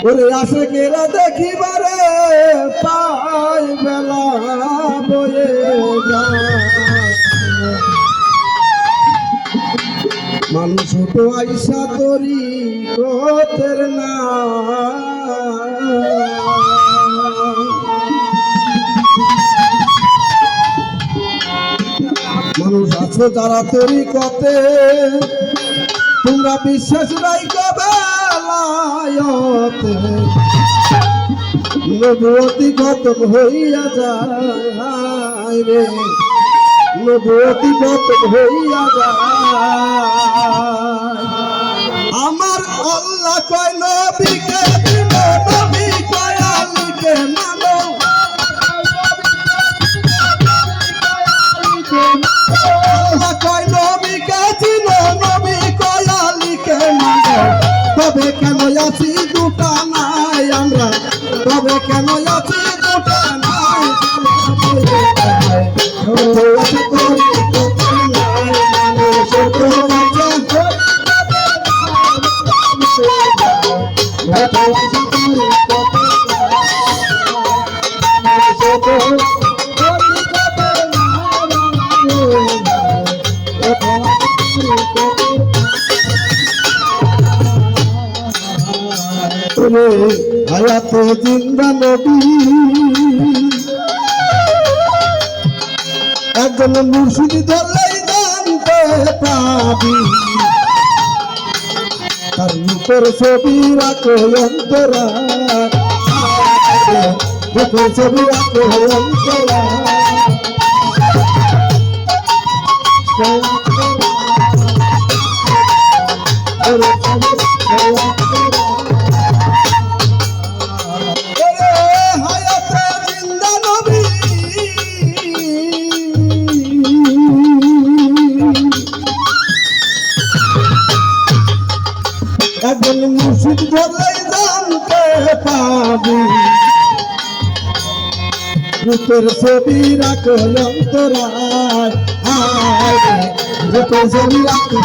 ওরে আশেকেরা দেখিবারে পায় বেলা বয়ে যায় মানুষ তো আইসা তরি গোতের না মানুষ আছো যারা তরি কতে তোমরা বিশ্বাস রাইখো বেলায়তে নবুয়তি খতম হইয়া যায় রে নবুয়তি খতম হইয়া যায় আমার আল্লাহ কয় নবীকে দিল নবী কয় আলীকে মানো আল্লাহ কয় নবীকে দিল নবী কয় আলীকে মানো তবে কেন আছি দুটা নাই আমরা তবে কেন আছি দুটা নাই হায়াতে জিন্দা নবী একজন মুর্শিদ ধরলেই জানতে পাবি তার রূপের ছবি রাখো অন্তরা রূপের ছবি রাখো অন্তরা একজন মুর্শিদ ধরলেই জানতে পাবি রূপের ছবি রাখো অন্তরায় রূপের ছবি রাখো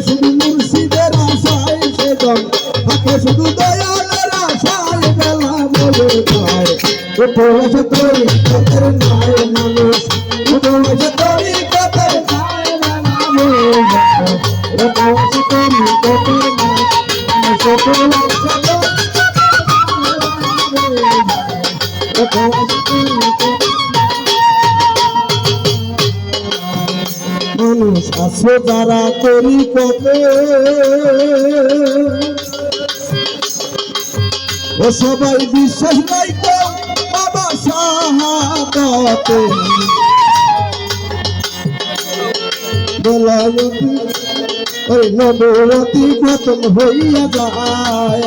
শুধু মুর্শিদের আশায় সেজন থাকে শুধু দয়ালের আশায় বেলা বলে যায় উপবাসে তরি কতের নাই মানুষ উপবাসে তরি কতের নাই মানুষ উপবাসে তরি কতের নাই মানুষ আছে যারা করি কতে ও সবাই বিশ্বাস নাই তো বাবা শাহাদাতে বেলায়তি ওই নবুয়তি খতম হইয়া যায়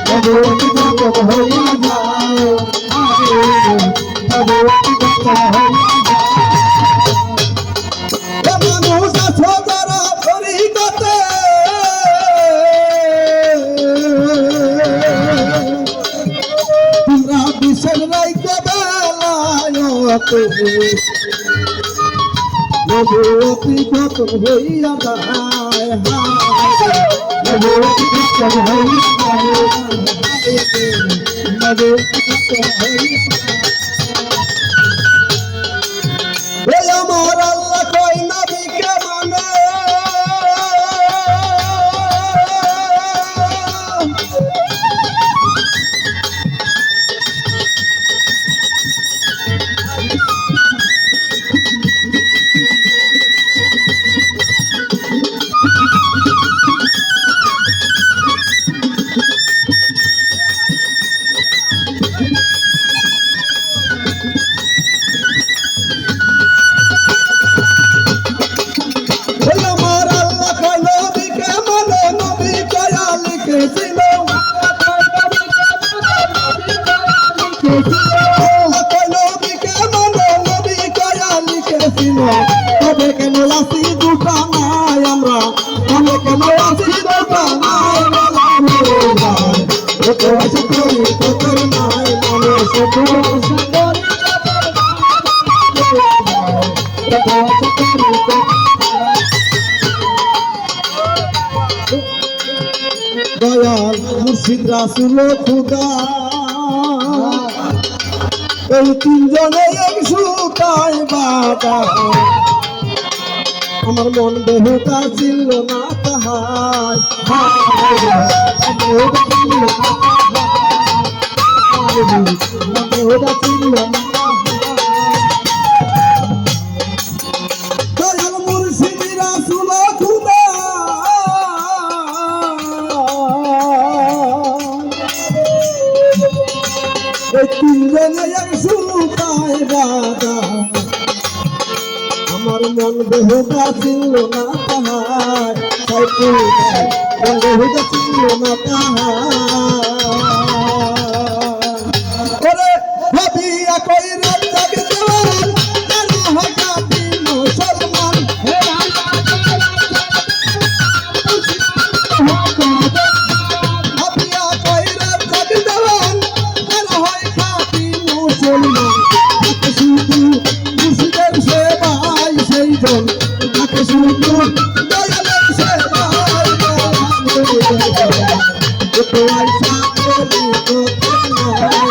নবুয়তি খতম হইয়া যায় নবুয়তি খতম হইয়া নবুয়তি খতম হইয়া যায় নবুয়তি খতম হইয়া যায় আমার আল্লাহ কয় নবীকে মানে নবীকে মানে নবী কয়া লিখেছিল তবে কেন আসি দুটা নাই আমরা তবে কেন আসি দুটা নাই উপবাস করি তোর নাই মানুষ দয়াল মুর্শিদ রাসূল খুদা এই তিনজনে এক সুতায় বাঁধা আমার মন বেহুদা ছিল না তাহার বেহুদা ছিল না দয়াল মুর্শিদ রাসূল খুদা এই তিনজনে এক সুতায় বাঁধা আমার মন বেহুদা ছিল না তাহার মন বেহুদা ছিল না তাহার ভাবিয়া কই রাত জাগে দেওয়ান তারা হঠাৎই মুসলমান ভাবিয়া কই রাত জাগে দেওয়ান তারা হয় খাঁটি মুসলমান শুধু মুর্শিদের সেবাই সেই জন তাকে শুধু দয়ালের সেবাই উপয়াইসা করি তোর নাই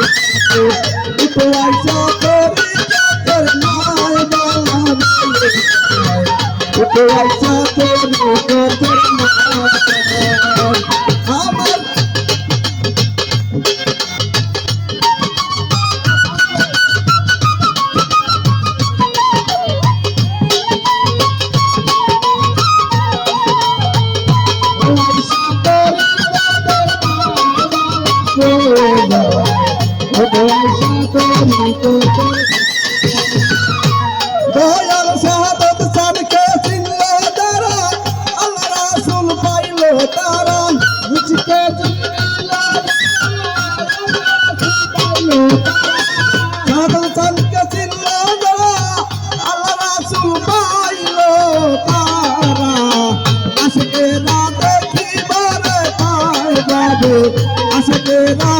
উপয়াইসা করি তোর নাই উপয়াইসা করি তোর নাই আমার দয়াল শাহাদত সারকে চিনলে তারা আল্লাহ রাসূল পাইলো তারা মুঝকে শাহাদত সারকে চিনলে তারা আল্লাহ রাসূল পাইলো তারা আশকে না দেখিবারে পাই যাবে আশকে না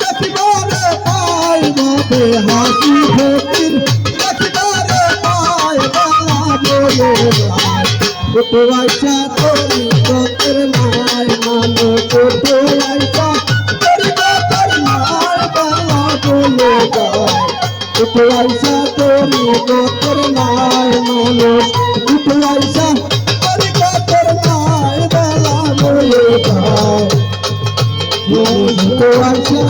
দেখিবারে পাই যাবে হাসি ফকির দেখিবারে পাই বালা বলে উপয়াইসা করি তোর নাই মানো উপয়াইসা করি তোর নাই বালা বলে উপয়াইসা করি তোর নাই মানো উপয়াইসা করি তোর নাই বালা বলে উপয়াইসা